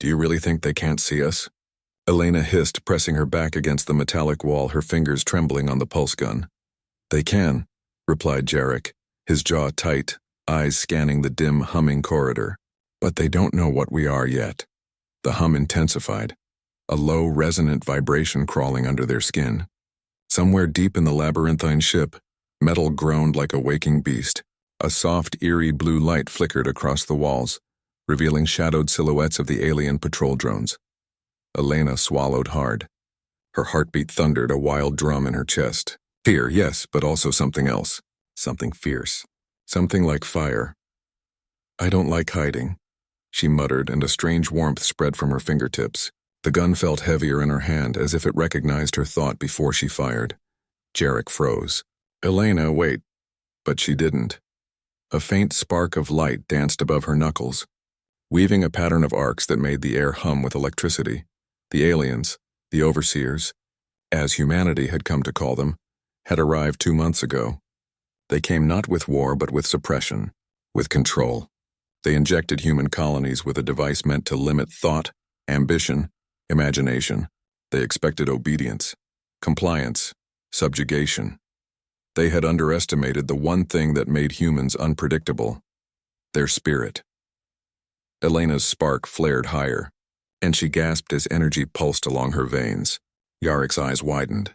Do you really think they can't see us? Elena hissed, pressing her back against the metallic wall, her fingers trembling on the pulse gun. They can, replied Jarek, his jaw tight, eyes scanning the dim, humming corridor. But they don't know what we are yet. The hum intensified, a low, resonant vibration crawling under their skin. Somewhere deep in the labyrinthine ship, metal groaned like a waking beast. A soft, eerie blue light flickered across the walls, revealing shadowed silhouettes of the alien patrol drones. Elena swallowed hard. Her heartbeat thundered, a wild drum in her chest. Fear, yes, but also something else. Something fierce. Something like fire. I don't like hiding, she muttered, and a strange warmth spread from her fingertips. The gun felt heavier in her hand, as if it recognized her thought before she fired. Jarek froze. Elena, wait. But she didn't. A faint spark of light danced above her knuckles, weaving a pattern of arcs that made the air hum with electricity. The aliens, the overseers, as humanity had come to call them, had arrived 2 months ago. They came not with war but with suppression, with control. They injected human colonies with a device meant to limit thought, ambition, imagination. They expected obedience, compliance, subjugation. They had underestimated the one thing that made humans unpredictable: their spirit. Elena's spark flared higher, and she gasped as energy pulsed along her veins. Jarek's eyes widened.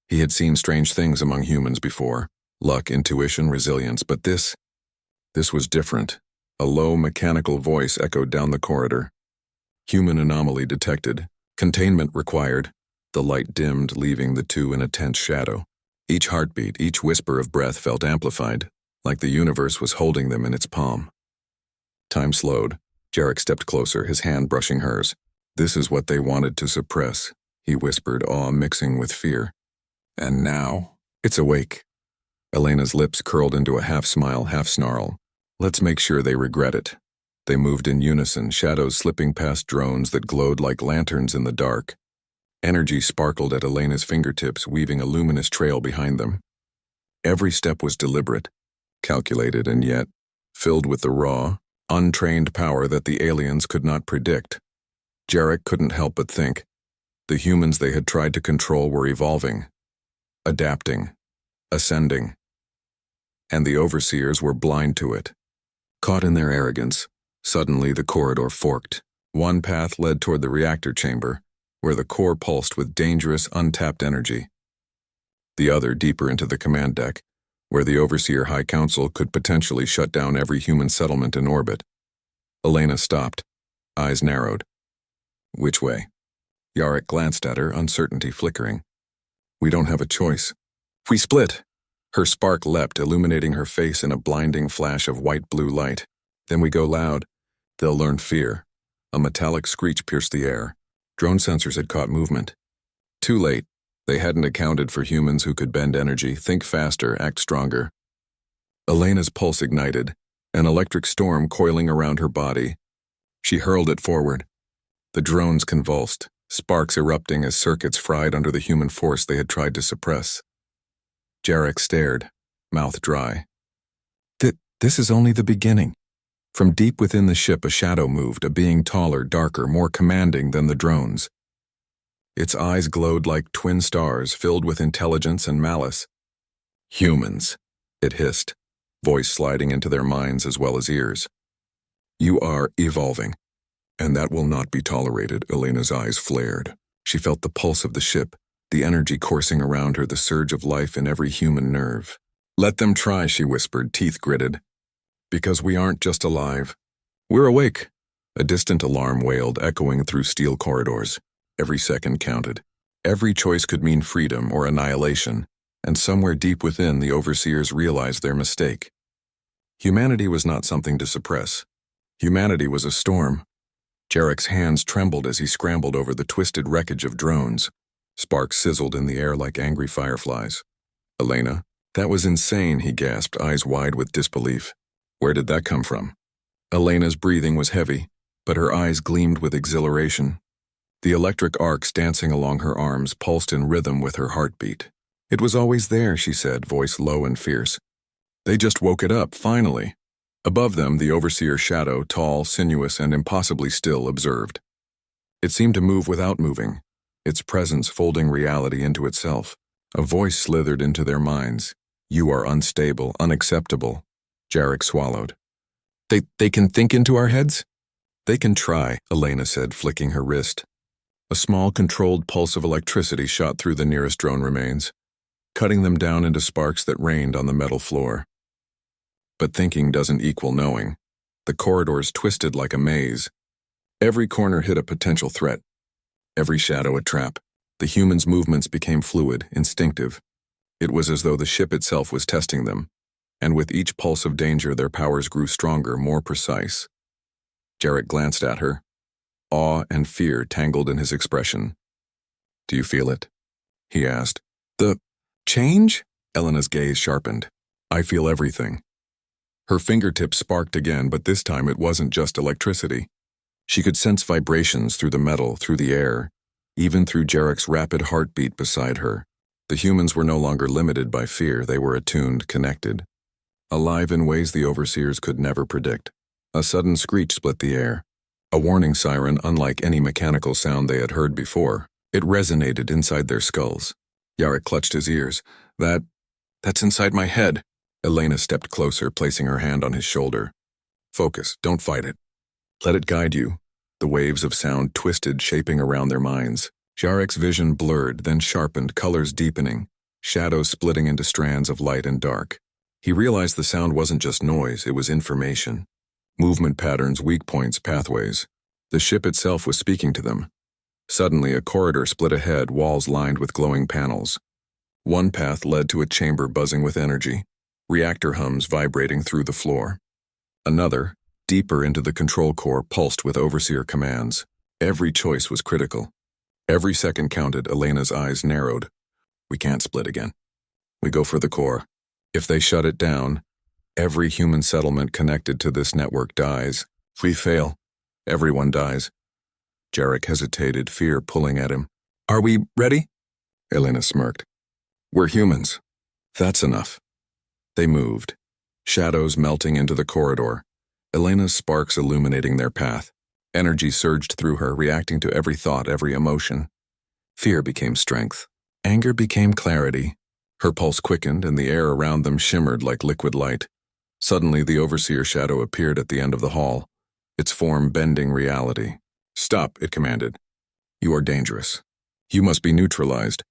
He had seen strange things among humans before: luck, intuition, resilience, but this was different. A low, mechanical voice echoed down the corridor. Human anomaly detected. Containment required. The light dimmed, leaving the two in a tense shadow. Each heartbeat, each whisper of breath felt amplified, like the universe was holding them in its palm. Time slowed. Jarek stepped closer, his hand brushing hers. This is what they wanted to suppress, he whispered, awe mixing with fear. And now, it's awake. Elena's lips curled into a half-smile, half-snarl. Let's make sure they regret it. They moved in unison, shadows slipping past drones that glowed like lanterns in the dark. Energy sparkled at Elena's fingertips, weaving a luminous trail behind them. Every step was deliberate, calculated, and yet filled with the raw, untrained power that the aliens could not predict. Jarek couldn't help but think. The humans they had tried to control were evolving, adapting, ascending. And the overseers were blind to it. Caught in their arrogance, suddenly the corridor forked. One path led toward the reactor chamber, where the core pulsed with dangerous, untapped energy. The other deeper into the command deck, where the Overseer High Council could potentially shut down every human settlement in orbit. Elena stopped, eyes narrowed. Which way? Jarek glanced at her, uncertainty flickering. We don't have a choice. We split! Her spark leapt, illuminating her face in a blinding flash of white-blue light. Then we go loud. They'll learn fear. A metallic screech pierced the air. Drone sensors had caught movement. Too late. They hadn't accounted for humans who could bend energy, think faster, act stronger. Elena's pulse ignited, an electric storm coiling around her body. She hurled it forward. The drones convulsed, sparks erupting as circuits fried under the human force they had tried to suppress. Jarek stared, mouth dry. This is only the beginning. From deep within the ship a shadow moved, a being taller, darker, more commanding than the drones. Its eyes glowed like twin stars, filled with intelligence and malice. Humans, it hissed, voice sliding into their minds as well as ears. You are evolving, and that will not be tolerated. Elena's eyes flared. She felt the pulse of the ship, the energy coursing around her, the surge of life in every human nerve. Let them try, she whispered, teeth gritted. Because we aren't just alive. We're awake. A distant alarm wailed, echoing through steel corridors. Every second counted. Every choice could mean freedom or annihilation, and somewhere deep within the overseers realized their mistake. Humanity was not something to suppress. Humanity was a storm. Jarek's hands trembled as he scrambled over the twisted wreckage of drones. Sparks sizzled in the air like angry fireflies. Elena, that was insane, he gasped, eyes wide with disbelief. Where did that come from? Elena's breathing was heavy, but her eyes gleamed with exhilaration. The electric arcs dancing along her arms pulsed in rhythm with her heartbeat. It was always there, she said, voice low and fierce. They just woke it up, finally. Above them, the overseer shadow, tall, sinuous, and impossibly still, observed. It seemed to move without moving, its presence folding reality into itself. A voice slithered into their minds. "You are unstable, unacceptable." Jarek swallowed. They can think into our heads? "They can try," Elena said, flicking her wrist. A small, controlled pulse of electricity shot through the nearest drone remains, cutting them down into sparks that rained on the metal floor. But thinking doesn't equal knowing. The corridors twisted like a maze. Every corner hid a potential threat, every shadow a trap. The humans' movements became fluid, instinctive. It was as though the ship itself was testing them, and with each pulse of danger their powers grew stronger, more precise. Jarek glanced at her, awe and fear tangled in his expression. "Do you feel it?" he asked. "The change?" Elena's gaze sharpened. "I feel everything." Her fingertips sparked again, but this time it wasn't just electricity. She could sense vibrations through the metal, through the air, even through Jarek's rapid heartbeat beside her. The humans were no longer limited by fear, they were attuned, connected. Alive in ways the overseers could never predict. A sudden screech split the air. A warning siren unlike any mechanical sound they had heard before. It resonated inside their skulls. Jarek clutched his ears. That's inside my head." Elena stepped closer, placing her hand on his shoulder. "Focus, don't fight it. Let it guide you." The waves of sound twisted, shaping around their minds. Jarek's vision blurred, then sharpened, colors deepening, shadows splitting into strands of light and dark. He realized the sound wasn't just noise, it was information. Movement patterns, weak points, pathways. The ship itself was speaking to them. Suddenly, a corridor split ahead, walls lined with glowing panels. One path led to a chamber buzzing with energy, reactor hums vibrating through the floor. Another, deeper into the control core, pulsed with overseer commands. Every choice was critical. Every second counted. Elena's eyes narrowed. "We can't split again. We go for the core. If they shut it down, every human settlement connected to this network dies. If we fail, everyone dies." Jarek hesitated, fear pulling at him. "Are we ready?" Elena smirked. "We're humans. That's enough." They moved, shadows melting into the corridor, Elena's sparks illuminating their path. Energy surged through her, reacting to every thought, every emotion. Fear became strength. Anger became clarity. Her pulse quickened, and the air around them shimmered like liquid light. Suddenly, the overseer shadow appeared at the end of the hall, its form bending reality. "Stop," it commanded. "You are dangerous. You must be neutralized."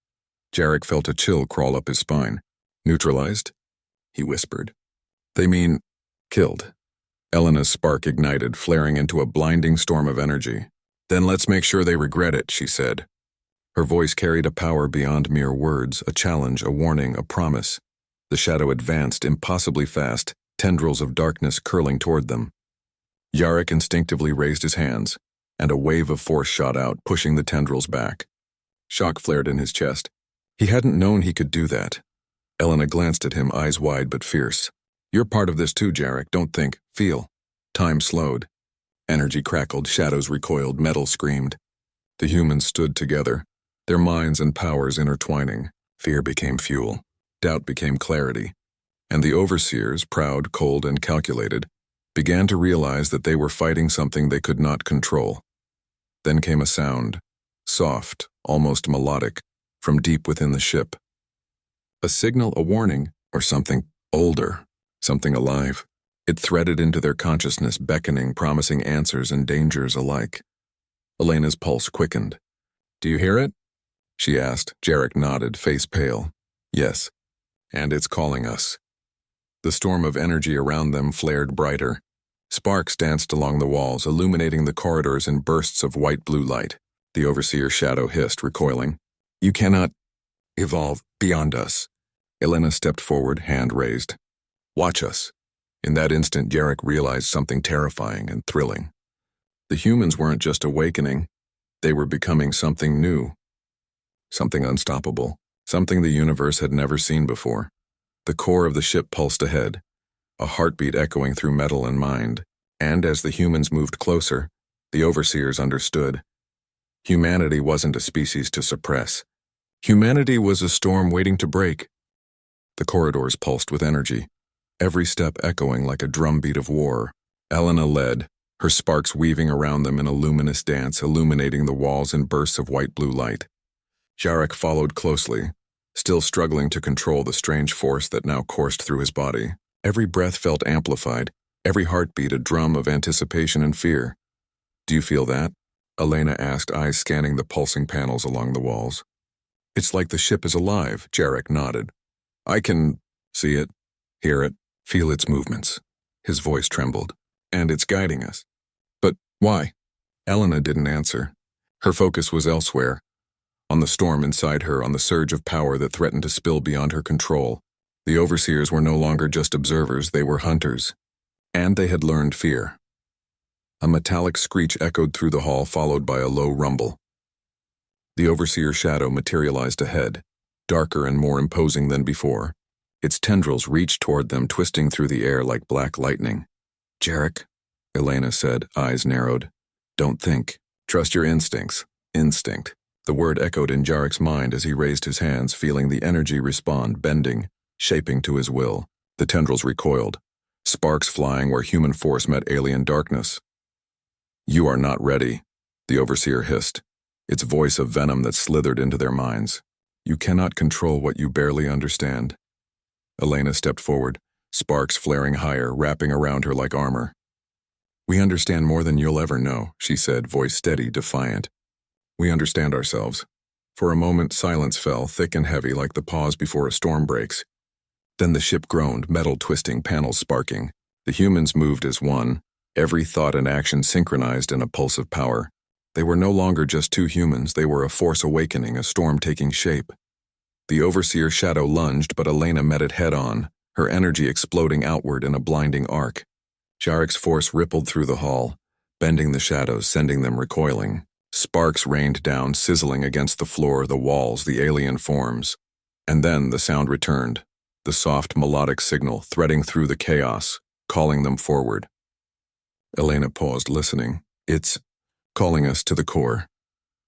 Jarek felt a chill crawl up his spine. "Neutralized?" he whispered. "They mean killed." Elena's spark ignited, flaring into a blinding storm of energy. "Then let's make sure they regret it," she said. Her voice carried a power beyond mere words, a challenge, a warning, a promise. The shadow advanced impossibly fast, tendrils of darkness curling toward them. Jarek instinctively raised his hands, and a wave of force shot out, pushing the tendrils back. Shock flared in his chest. He hadn't known he could do that. Elena glanced at him, eyes wide but fierce. "You're part of this too, Jarek. Don't think. Feel." Time slowed. Energy crackled, shadows recoiled, metal screamed. The humans stood together, their minds and powers intertwining. Fear became fuel. Doubt became clarity. And the overseers, proud, cold, and calculated, began to realize that they were fighting something they could not control. Then came a sound, soft, almost melodic, from deep within the ship. A signal, a warning, or something older. Something alive. It threaded into their consciousness, beckoning, promising answers and dangers alike. Elena's pulse quickened. "Do you hear it?" she asked. Jarek nodded, face pale. "Yes. And it's calling us." The storm of energy around them flared brighter. Sparks danced along the walls, illuminating the corridors in bursts of white-blue light. The overseer shadow hissed, recoiling. "You cannot evolve beyond us." Elena stepped forward, hand raised. "Watch us." In that instant, Jarek realized something terrifying and thrilling. The humans weren't just awakening, they were becoming something new. Something unstoppable, something the universe had never seen before. The core of the ship pulsed ahead, a heartbeat echoing through metal and mind, and as the humans moved closer, the overseers understood. Humanity wasn't a species to suppress. Humanity was a storm waiting to break. The corridors pulsed with energy, every step echoing like a drumbeat of war. Elena led, her sparks weaving around them in a luminous dance, illuminating the walls in bursts of white-blue light. Jarek followed closely, still struggling to control the strange force that now coursed through his body. Every breath felt amplified, every heartbeat a drum of anticipation and fear. "Do you feel that?" Elena asked, eyes scanning the pulsing panels along the walls. "It's like the ship is alive," Jarek nodded. "I can see it, hear it, feel its movements." His voice trembled. "And it's guiding us." "But why?" Elena didn't answer. Her focus was elsewhere, on the storm inside her, on the surge of power that threatened to spill beyond her control. The overseers were no longer just observers, they were hunters. And they had learned fear. A metallic screech echoed through the hall, followed by a low rumble. The overseer's shadow materialized ahead, darker and more imposing than before. Its tendrils reached toward them, twisting through the air like black lightning. "Jarek," Elena said, eyes narrowed. "Don't think. Trust your instincts." Instinct. The word echoed in Jarek's mind as he raised his hands, feeling the energy respond, bending, shaping to his will. The tendrils recoiled, sparks flying where human force met alien darkness. "You are not ready," the overseer hissed, its voice a venom that slithered into their minds. "You cannot control what you barely understand." Elena stepped forward, sparks flaring higher, wrapping around her like armor. "We understand more than you'll ever know," she said, voice steady, defiant. "We understand ourselves." For a moment, silence fell, thick and heavy like the pause before a storm breaks. Then the ship groaned, metal twisting, panels sparking. The humans moved as one, every thought and action synchronized in a pulse of power. They were no longer just two humans, they were a force awakening, a storm taking shape. The overseer's shadow lunged, but Elena met it head-on, her energy exploding outward in a blinding arc. Jarek's force rippled through the hall, bending the shadows, sending them recoiling. Sparks rained down, sizzling against the floor, the walls, the alien forms. And then the sound returned, the soft, melodic signal threading through the chaos, calling them forward. Elena paused, listening. "It's calling us to the core."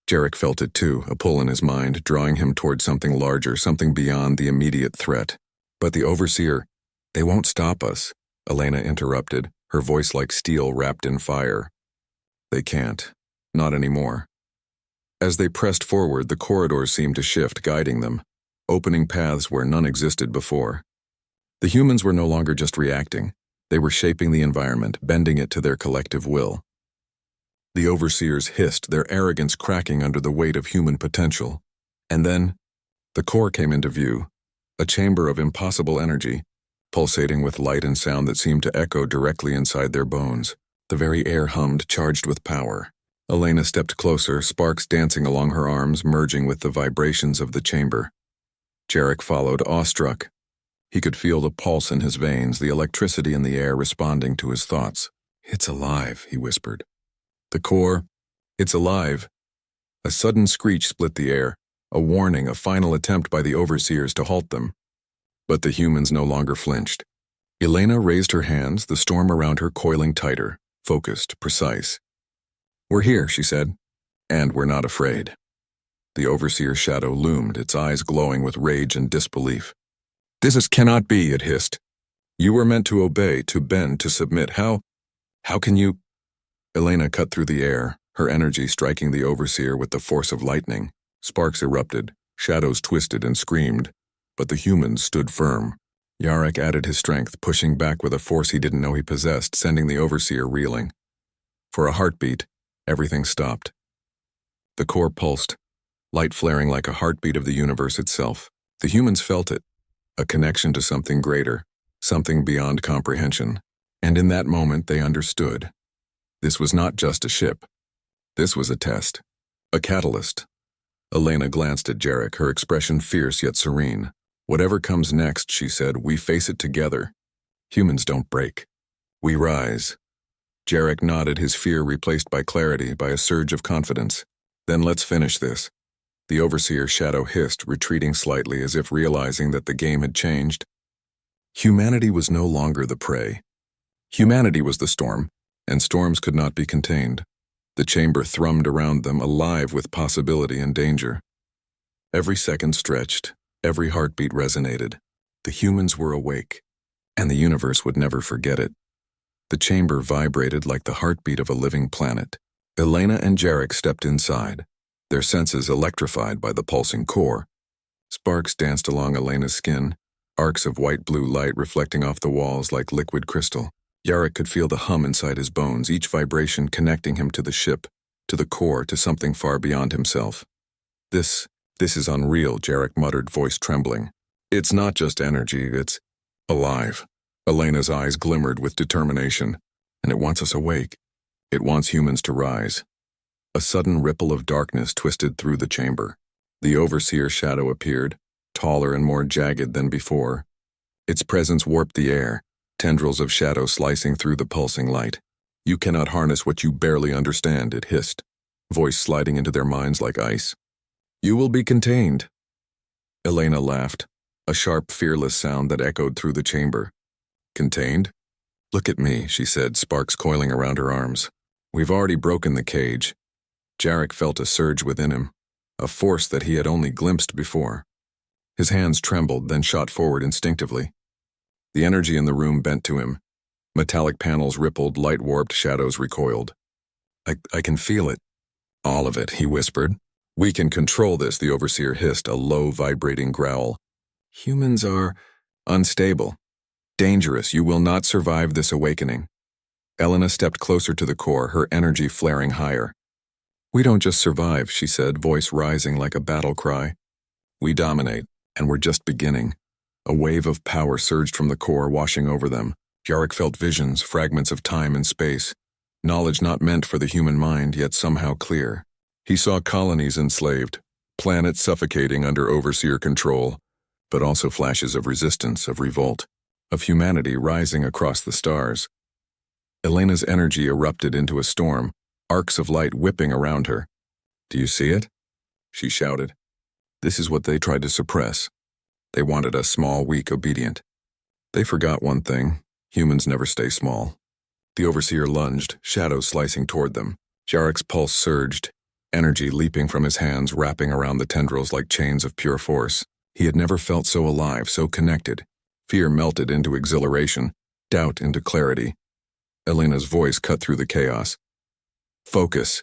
Jarek felt it too, a pull in his mind, drawing him toward something larger, something beyond the immediate threat. "But the overseer, they won't stop us," Elena interrupted, her voice like steel wrapped in fire. "They can't. Not anymore." As they pressed forward, the corridors seemed to shift, guiding them, opening paths where none existed before. The humans were no longer just reacting. They were shaping the environment, bending it to their collective will. The overseers hissed, their arrogance cracking under the weight of human potential. And then, the core came into view, a chamber of impossible energy, pulsating with light and sound that seemed to echo directly inside their bones. The very air hummed, charged with power. Elena stepped closer, sparks dancing along her arms, merging with the vibrations of the chamber. Jarek followed, awestruck. He could feel the pulse in his veins, the electricity in the air responding to his thoughts. "It's alive," he whispered. "The core, it's alive." A sudden screech split the air, a warning, a final attempt by the overseers to halt them. But the humans no longer flinched. Elena raised her hands, the storm around her coiling tighter, focused, precise. "We're here," she said, "and we're not afraid." The overseer's shadow loomed, its eyes glowing with rage and disbelief. "This cannot be," it hissed. "You were meant to obey, to bend, to submit. How can you—" Elena cut through the air, her energy striking the overseer with the force of lightning. Sparks erupted, shadows twisted and screamed, but the humans stood firm. Jarek added his strength, pushing back with a force he didn't know he possessed, sending the overseer reeling. For a heartbeat, everything stopped. The core pulsed, light flaring like a heartbeat of the universe itself. The humans felt it, a connection to something greater, something beyond comprehension. And in that moment they understood. This was not just a ship. This was a test, a catalyst. Elena glanced at Jarek, her expression fierce yet serene. "Whatever comes next," she said, "we face it together. Humans don't break. We rise." Jarek nodded, his fear replaced by clarity, by a surge of confidence. "Then let's finish this." The overseer's shadow hissed, retreating slightly as if realizing that the game had changed. Humanity was no longer the prey. Humanity was the storm, and storms could not be contained. The chamber thrummed around them, alive with possibility and danger. Every second stretched, every heartbeat resonated. The humans were awake, and the universe would never forget it. The chamber vibrated like the heartbeat of a living planet. Elena and Jarek stepped inside, their senses electrified by the pulsing core. Sparks danced along Elena's skin, arcs of white-blue light reflecting off the walls like liquid crystal. Jarek could feel the hum inside his bones, each vibration connecting him to the ship, to the core, to something far beyond himself. This is unreal, Jarek muttered, voice trembling. It's not just energy, it's alive. Elena's eyes glimmered with determination, and it wants us awake. It wants humans to rise. A sudden ripple of darkness twisted through the chamber. The Overseer's shadow appeared, taller and more jagged than before. Its presence warped the air, tendrils of shadow slicing through the pulsing light. You cannot harness what you barely understand, it hissed, voice sliding into their minds like ice. You will be contained. Elena laughed, a sharp, fearless sound that echoed through the chamber. Contained? Look at me, she said, sparks coiling around her arms. We've already broken the cage. Jarek felt a surge within him, a force that he had only glimpsed before. His hands trembled, then shot forward instinctively. The energy in the room bent to him. Metallic panels rippled, light-warped shadows recoiled. I can feel it. All of it, he whispered. We can control this, the Overseer hissed, a low, vibrating growl. Humans are unstable. Dangerous. You will not survive this awakening. Elena stepped closer to the core, her energy flaring higher. We don't just survive, she said, voice rising like a battle cry. We dominate, and we're just beginning. A wave of power surged from the core, washing over them. Jarek felt visions, fragments of time and space. Knowledge not meant for the human mind, yet somehow clear. He saw colonies enslaved, planets suffocating under Overseer control, but also flashes of resistance, of revolt, of humanity rising across the stars. Elena's energy erupted into a storm, arcs of light whipping around her. Do you see it? She shouted. This is what they tried to suppress. They wanted us small, weak, obedient. They forgot one thing. Humans never stay small. The Overseer lunged, shadows slicing toward them. Jarek's pulse surged, energy leaping from his hands, wrapping around the tendrils like chains of pure force. He had never felt so alive, so connected. Fear melted into exhilaration, doubt into clarity. Elena's voice cut through the chaos. Focus.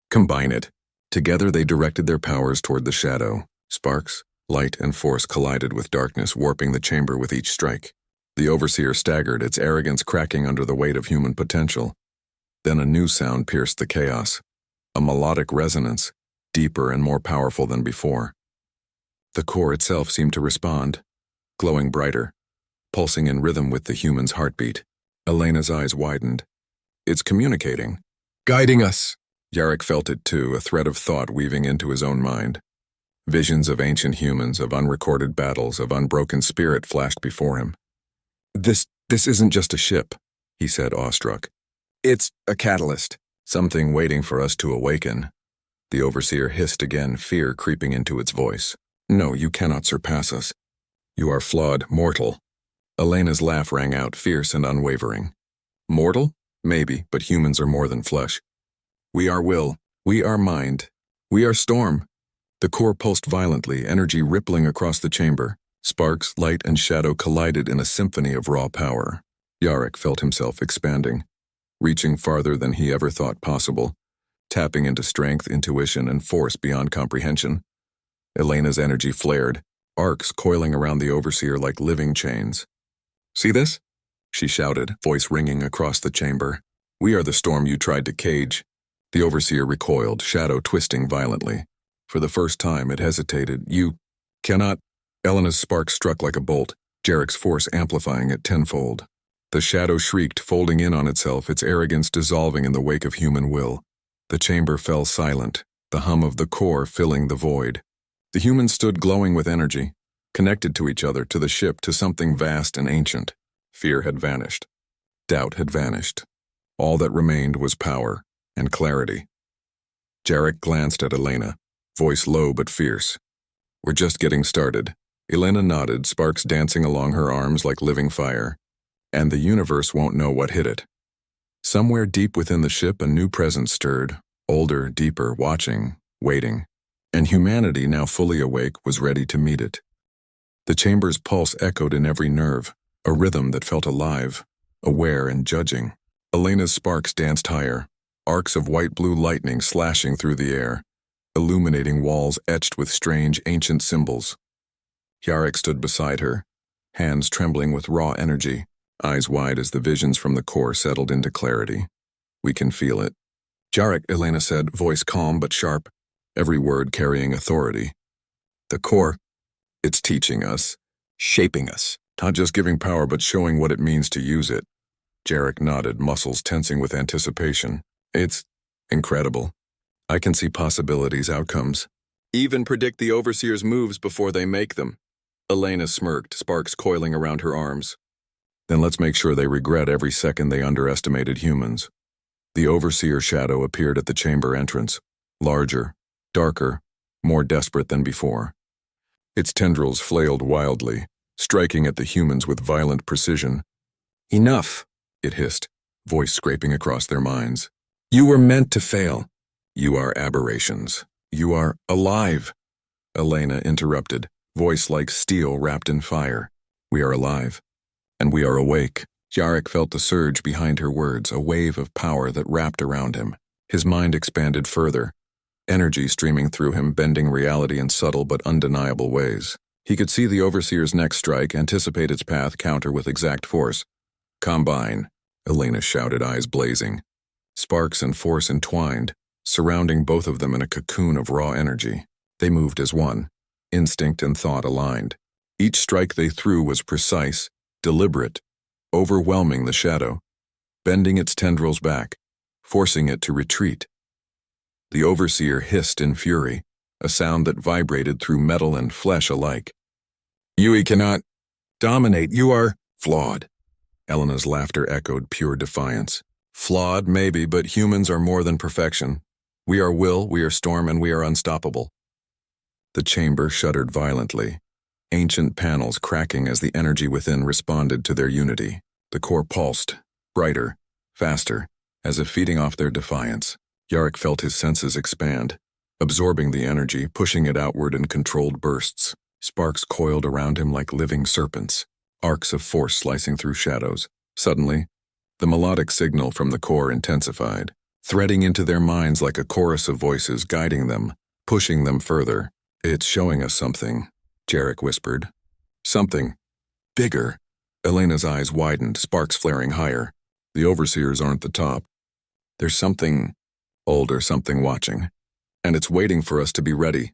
Combine it. Together they directed their powers toward the shadow. Sparks, light, and force collided with darkness, warping the chamber with each strike. The Overseer staggered, its arrogance cracking under the weight of human potential. Then a new sound pierced the chaos. A melodic resonance, deeper and more powerful than before. The core itself seemed to respond, glowing brighter, pulsing in rhythm with the human's heartbeat. Elena's eyes widened. It's communicating. Guiding us. Jarek felt it too, a thread of thought weaving into his own mind. Visions of ancient humans, of unrecorded battles, of unbroken spirit flashed before him. This isn't just a ship, he said, awestruck. It's a catalyst, something waiting for us to awaken. The Overseer hissed again, fear creeping into its voice. No, you cannot surpass us. You are flawed, mortal. Elena's laugh rang out, fierce and unwavering. Mortal? Maybe, but humans are more than flesh. We are will. We are mind. We are storm. The core pulsed violently, energy rippling across the chamber. Sparks, light, and shadow collided in a symphony of raw power. Jarek felt himself expanding, reaching farther than he ever thought possible, tapping into strength, intuition, and force beyond comprehension. Elena's energy flared, arcs coiling around the Overseer like living chains. See this? She shouted, voice ringing across the chamber. We are the storm you tried to cage. The Overseer recoiled, shadow twisting violently. For the first time, it hesitated. You cannot. Elena's spark struck like a bolt, Jarek's force amplifying it tenfold. The shadow shrieked, folding in on itself, its arrogance dissolving in the wake of human will. The chamber fell silent, the hum of the core filling the void. The humans stood glowing with energy, connected to each other, to the ship, to something vast and ancient. Fear had vanished. Doubt had vanished. All that remained was power and clarity. Jarek glanced at Elena, voice low but fierce. We're just getting started. Elena nodded, sparks dancing along her arms like living fire. And the universe won't know what hit it. Somewhere deep within the ship, a new presence stirred, older, deeper, watching, waiting. And humanity, now fully awake, was ready to meet it. The chamber's pulse echoed in every nerve, a rhythm that felt alive, aware and judging. Elena's sparks danced higher, arcs of white-blue lightning slashing through the air, illuminating walls etched with strange ancient symbols. Jarek stood beside her, hands trembling with raw energy, eyes wide as the visions from the core settled into clarity. "We can feel it." "Jarek," Elena said, voice calm but sharp, every word carrying authority. "The core, it's teaching us, shaping us, not just giving power but showing what it means to use it." Jarek nodded, muscles tensing with anticipation. "It's incredible. I can see possibilities, outcomes. Even predict the Overseer's moves before they make them." Elena smirked, sparks coiling around her arms. "Then let's make sure they regret every second they underestimated humans." The Overseer shadow appeared at the chamber entrance, larger, darker, more desperate than before. Its tendrils flailed wildly, striking at the humans with violent precision. "Enough," it hissed, voice scraping across their minds. "You were meant to fail. You are aberrations. You are alive." Elena interrupted, voice like steel wrapped in fire. "We are alive. And we are awake." Jarek felt the surge behind her words, a wave of power that wrapped around him. His mind expanded further, energy streaming through him, bending reality in subtle but undeniable ways. He could see the Overseer's next strike, anticipate its path, counter with exact force. "Combine," Elena shouted, eyes blazing. Sparks and force entwined, surrounding both of them in a cocoon of raw energy. They moved as one, instinct and thought aligned. Each strike they threw was precise, deliberate, overwhelming the shadow, bending its tendrils back, forcing it to retreat. The Overseer hissed in fury, a sound that vibrated through metal and flesh alike. "You cannot dominate. You are flawed." Elena's laughter echoed pure defiance. "Flawed, maybe, but humans are more than perfection. We are will, we are storm, and we are unstoppable." The chamber shuddered violently, ancient panels cracking as the energy within responded to their unity. The core pulsed, brighter, faster, as if feeding off their defiance. Jarek felt his senses expand, absorbing the energy, pushing it outward in controlled bursts. Sparks coiled around him like living serpents, arcs of force slicing through shadows. Suddenly, the melodic signal from the core intensified, threading into their minds like a chorus of voices, guiding them, pushing them further. "It's showing us something," Jarek whispered. "Something bigger." Elena's eyes widened, sparks flaring higher. "The Overseers aren't the top. There's something older, something watching. And it's waiting for us to be ready."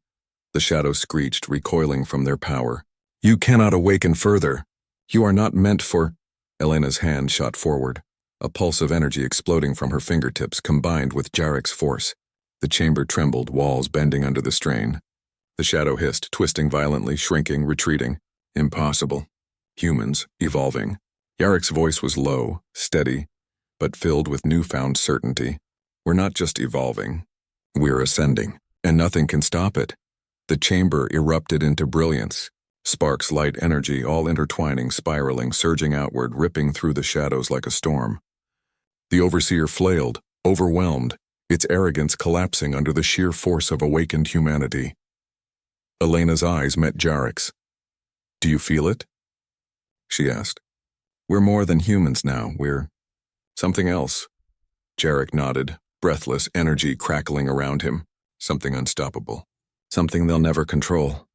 The shadow screeched, recoiling from their power. "You cannot awaken further. You are not meant for—" Elena's hand shot forward, a pulse of energy exploding from her fingertips combined with Jarek's force. The chamber trembled, walls bending under the strain. The shadow hissed, twisting violently, shrinking, retreating. "Impossible. Humans, evolving." Jarek's voice was low, steady, but filled with newfound certainty. "We're not just evolving. We're ascending, and nothing can stop it." The chamber erupted into brilliance. Sparks, light, energy, all intertwining, spiraling, surging outward, ripping through the shadows like a storm. The Overseer flailed, overwhelmed, its arrogance collapsing under the sheer force of awakened humanity. Elena's eyes met Jarek's. "Do you feel it?" she asked. "We're more than humans now. We're something else." Jarek nodded, breathless, energy crackling around him. "Something unstoppable. Something they'll never control."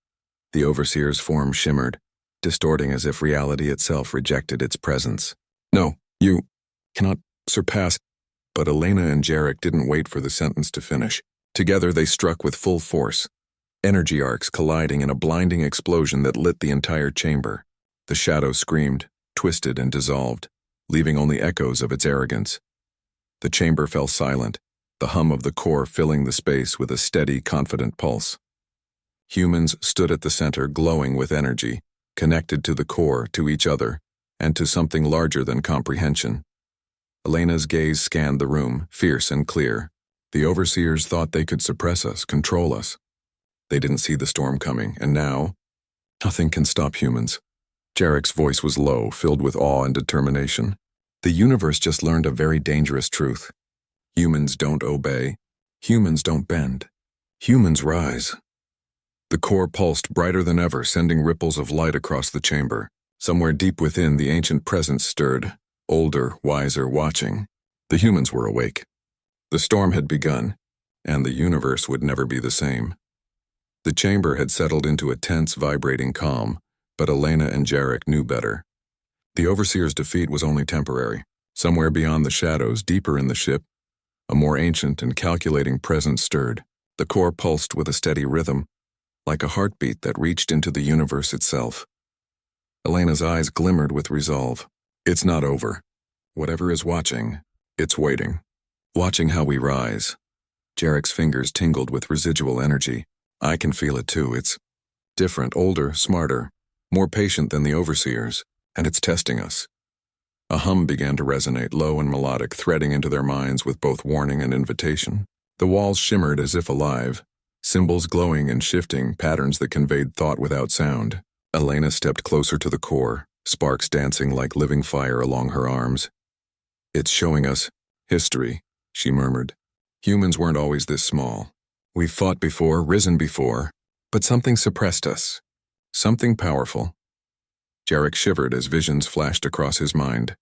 The Overseer's form shimmered, distorting as if reality itself rejected its presence. "No, you cannot surpass." But Elena and Jarek didn't wait for the sentence to finish. Together they struck with full force, energy arcs colliding in a blinding explosion that lit the entire chamber. The shadow screamed, twisted and dissolved, leaving only echoes of its arrogance. The chamber fell silent, the hum of the core filling the space with a steady, confident pulse. Humans stood at the center, glowing with energy, connected to the core, to each other, and to something larger than comprehension. Elena's gaze scanned the room, fierce and clear. The Overseers thought they could suppress us, control us. They didn't see the storm coming, and now, nothing can stop humans. Jarek's voice was low, filled with awe and determination. The universe just learned a very dangerous truth. Humans don't obey. Humans don't bend. Humans rise. The core pulsed brighter than ever, sending ripples of light across the chamber. Somewhere deep within, the ancient presence stirred, older, wiser, watching. The humans were awake. The storm had begun, and the universe would never be the same. The chamber had settled into a tense, vibrating calm, but Elena and Jarek knew better. The Overseer's defeat was only temporary. Somewhere beyond the shadows, deeper in the ship, a more ancient and calculating presence stirred. The core pulsed with a steady rhythm, like a heartbeat that reached into the universe itself. Elena's eyes glimmered with resolve. It's not over. Whatever is watching, it's waiting. Watching how we rise. Jarek's fingers tingled with residual energy. I can feel it too. It's different, older, smarter, more patient than the Overseer's, and it's testing us. A hum began to resonate, low and melodic, threading into their minds with both warning and invitation. The walls shimmered as if alive, symbols glowing and shifting, patterns that conveyed thought without sound. Elena stepped closer to the core, sparks dancing like living fire along her arms. It's showing us history, she murmured. Humans weren't always this small. We've fought before, risen before, but something suppressed us. Something powerful. Jarek shivered as visions flashed across his mind.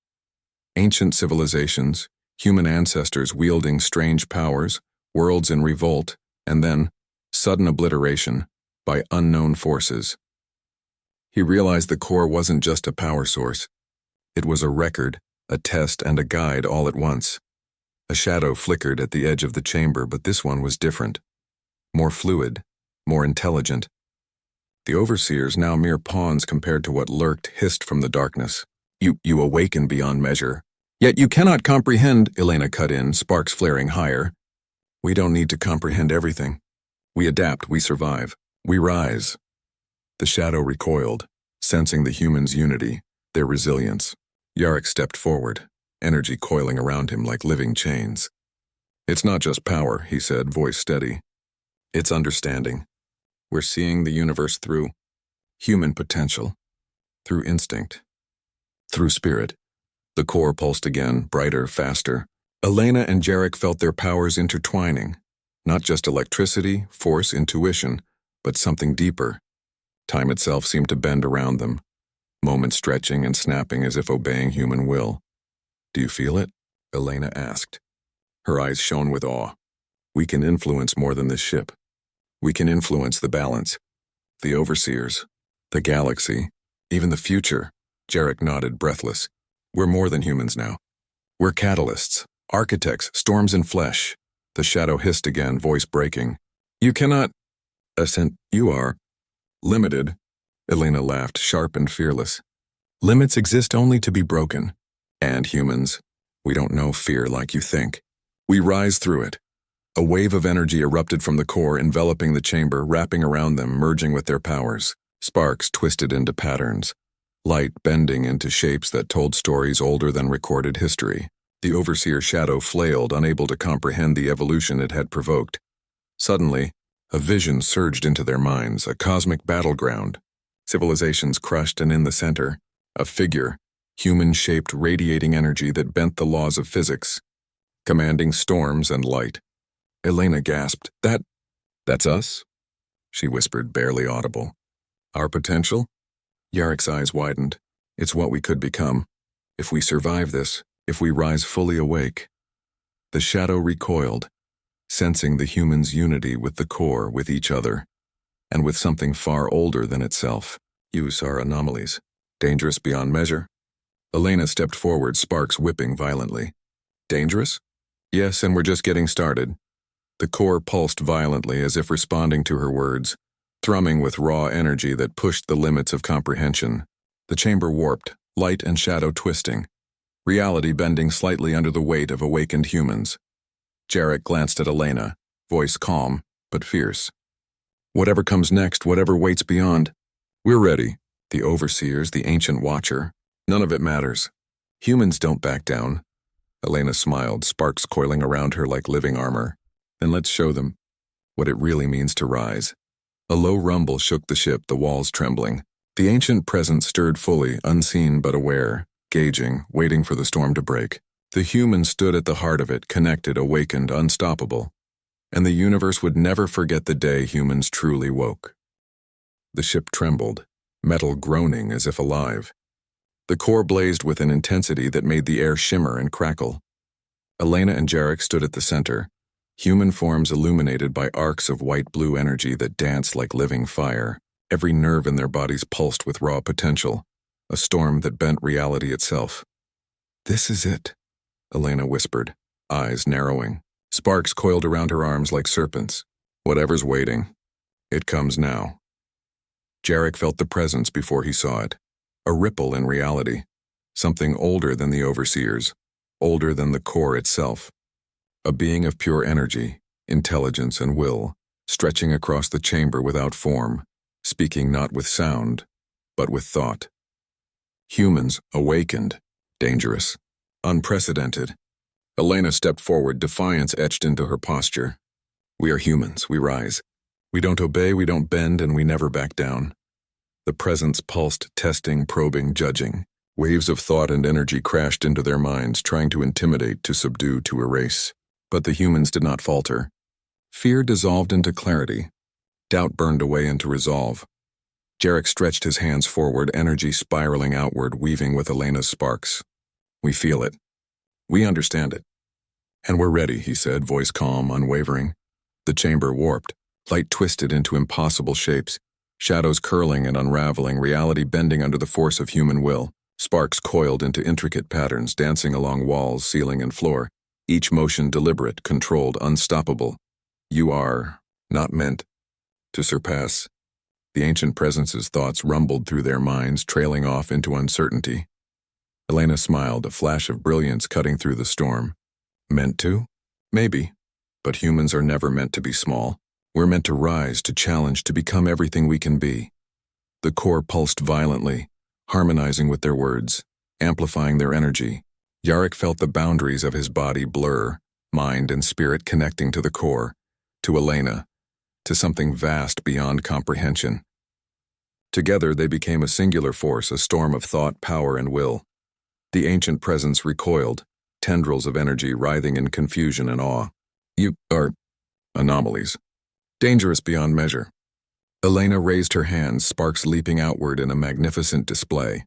Ancient civilizations, human ancestors wielding strange powers, worlds in revolt, and then sudden obliteration by unknown forces. He realized the core wasn't just a power source. It was a record, a test, and a guide all at once. A shadow flickered at the edge of the chamber, but this one was different. More fluid, more intelligent. The Overseers, now mere pawns compared to what lurked, hissed from the darkness. You awaken beyond measure. Yet you cannot comprehend, Elena cut in, sparks flaring higher. We don't need to comprehend everything. We adapt, we survive, we rise. The shadow recoiled, sensing the humans' unity, their resilience. Jarek stepped forward, energy coiling around him like living chains. It's not just power, he said, voice steady. It's understanding. We're seeing the universe through human potential, through instinct, through spirit. The core pulsed again, brighter, faster. Elena and Jarek felt their powers intertwining, not just electricity, force, intuition, but something deeper. Time itself seemed to bend around them, moments stretching and snapping as if obeying human will. Do you feel it? Elena asked. Her eyes shone with awe. We can influence more than this ship. We can influence the balance, the Overseers, the galaxy, even the future. Jarek nodded, breathless. We're more than humans now. We're catalysts, architects, storms in flesh. The shadow hissed again, voice breaking. You cannot assent. You are limited. Elena laughed, sharp and fearless. Limits exist only to be broken. And humans, we don't know fear like you think. We rise through it. A wave of energy erupted from the core, enveloping the chamber, wrapping around them, merging with their powers. Sparks twisted into patterns, light bending into shapes that told stories older than recorded history. The Overseer shadow flailed, unable to comprehend the evolution it had provoked. Suddenly, a vision surged into their minds, a cosmic battleground. Civilizations crushed, and in the center, a figure, human-shaped, radiating energy that bent the laws of physics, commanding storms and light. Elena gasped. That's us? She whispered, barely audible. Our potential? Jarek's eyes widened. It's what we could become. If we survive this, if we rise fully awake. The shadow recoiled, sensing the humans' unity with the core, with each other, and with something far older than itself. Use are anomalies, dangerous beyond measure. Elena stepped forward, sparks whipping violently. Dangerous? Yes, and we're just getting started. The core pulsed violently as if responding to her words, thrumming with raw energy that pushed the limits of comprehension. The chamber warped, light and shadow twisting, reality bending slightly under the weight of awakened humans. Jarek glanced at Elena, voice calm but fierce. Whatever comes next, whatever waits beyond, we're ready. The Overseers, the ancient watcher, none of it matters. Humans don't back down. Elena smiled, sparks coiling around her like living armor. Then let's show them what it really means to rise. A low rumble shook the ship, the walls trembling. The ancient presence stirred fully, unseen but aware, gauging, waiting for the storm to break. The human stood at the heart of it, connected, awakened, unstoppable. And the universe would never forget the day humans truly woke. The ship trembled, metal groaning as if alive. The core blazed with an intensity that made the air shimmer and crackle. Elena and Jarek stood at the center, human forms illuminated by arcs of white-blue energy that danced like living fire. Every nerve in their bodies pulsed with raw potential, a storm that bent reality itself. "This is it," Elena whispered, eyes narrowing. Sparks coiled around her arms like serpents. "Whatever's waiting, it comes now." Jarek felt the presence before he saw it. A ripple in reality. Something older than the overseers, older than the core itself. A being of pure energy, intelligence, and will, stretching across the chamber without form, speaking not with sound, but with thought. Humans awakened, dangerous, unprecedented. Elena stepped forward, defiance etched into her posture. "We are humans, we rise. We don't obey, we don't bend, and we never back down." The presence pulsed, testing, probing, judging. Waves of thought and energy crashed into their minds, trying to intimidate, to subdue, to erase. But the humans did not falter. Fear dissolved into clarity. Doubt burned away into resolve. Jarek stretched his hands forward, energy spiraling outward, weaving with Elena's sparks. "We feel it. We understand it. And we're ready," he said, voice calm, unwavering. The chamber warped, light twisted into impossible shapes, shadows curling and unraveling, reality bending under the force of human will. Sparks coiled into intricate patterns, dancing along walls, ceiling, and floor, each motion deliberate, controlled, unstoppable. "You are not meant to surpass." The ancient presence's thoughts rumbled through their minds, trailing off into uncertainty. Elena smiled, a flash of brilliance cutting through the storm. "Meant to? Maybe. But humans are never meant to be small. We're meant to rise, to challenge, to become everything we can be." The core pulsed violently, harmonizing with their words, amplifying their energy. Jarek felt the boundaries of his body blur, mind and spirit connecting to the core, to Elena, to something vast beyond comprehension. Together they became a singular force, a storm of thought, power, and will. The ancient presence recoiled, tendrils of energy writhing in confusion and awe. "You are anomalies. Dangerous beyond measure." Elena raised her hands, sparks leaping outward in a magnificent display.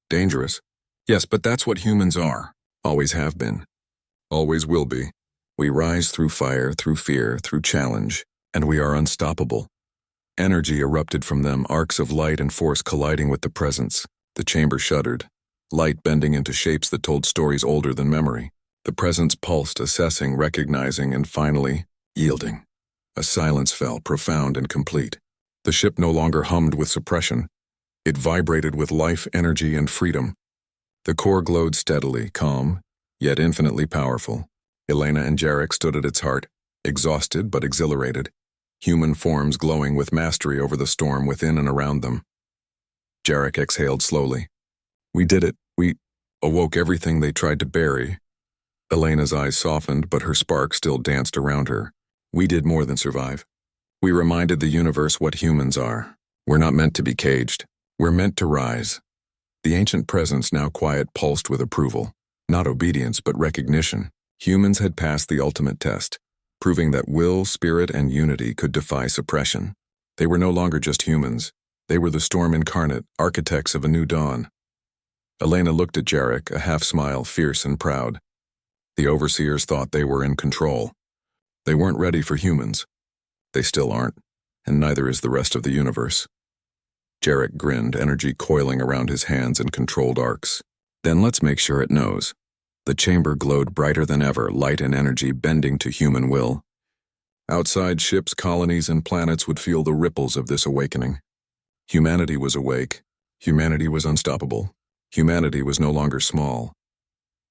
"Dangerous? Yes, but that's what humans are. Always have been. Always will be. We rise through fire, through fear, through challenge, and we are unstoppable." Energy erupted from them, arcs of light and force colliding with the presence. The chamber shuddered, light bending into shapes that told stories older than memory. The presence pulsed, assessing, recognizing, and finally, yielding. A silence fell, profound and complete. The ship no longer hummed with suppression. It vibrated with life, energy, and freedom. The core glowed steadily, calm, yet infinitely powerful. Elena and Jarek stood at its heart, exhausted but exhilarated, human forms glowing with mastery over the storm within and around them. Jarek exhaled slowly. "We did it. We awoke everything they tried to bury." Elena's eyes softened, but her spark still danced around her. "We did more than survive. We reminded the universe what humans are. We're not meant to be caged. We're meant to rise." The ancient presence, now quiet, pulsed with approval. Not obedience, but recognition. Humans had passed the ultimate test, proving that will, spirit, and unity could defy suppression. They were no longer just humans. They were the storm incarnate, architects of a new dawn. Elena looked at Jarek, a half-smile, fierce and proud. The overseers thought they were in control. They weren't ready for humans. They still aren't, and neither is the rest of the universe. Jarek grinned, energy coiling around his hands in controlled arcs. "Then let's make sure it knows." The chamber glowed brighter than ever, light and energy bending to human will. Outside, ships, colonies, and planets would feel the ripples of this awakening. Humanity was awake. Humanity was unstoppable. Humanity was no longer small.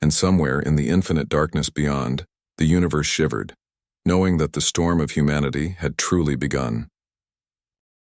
And somewhere in the infinite darkness beyond, the universe shivered, knowing that the storm of humanity had truly begun.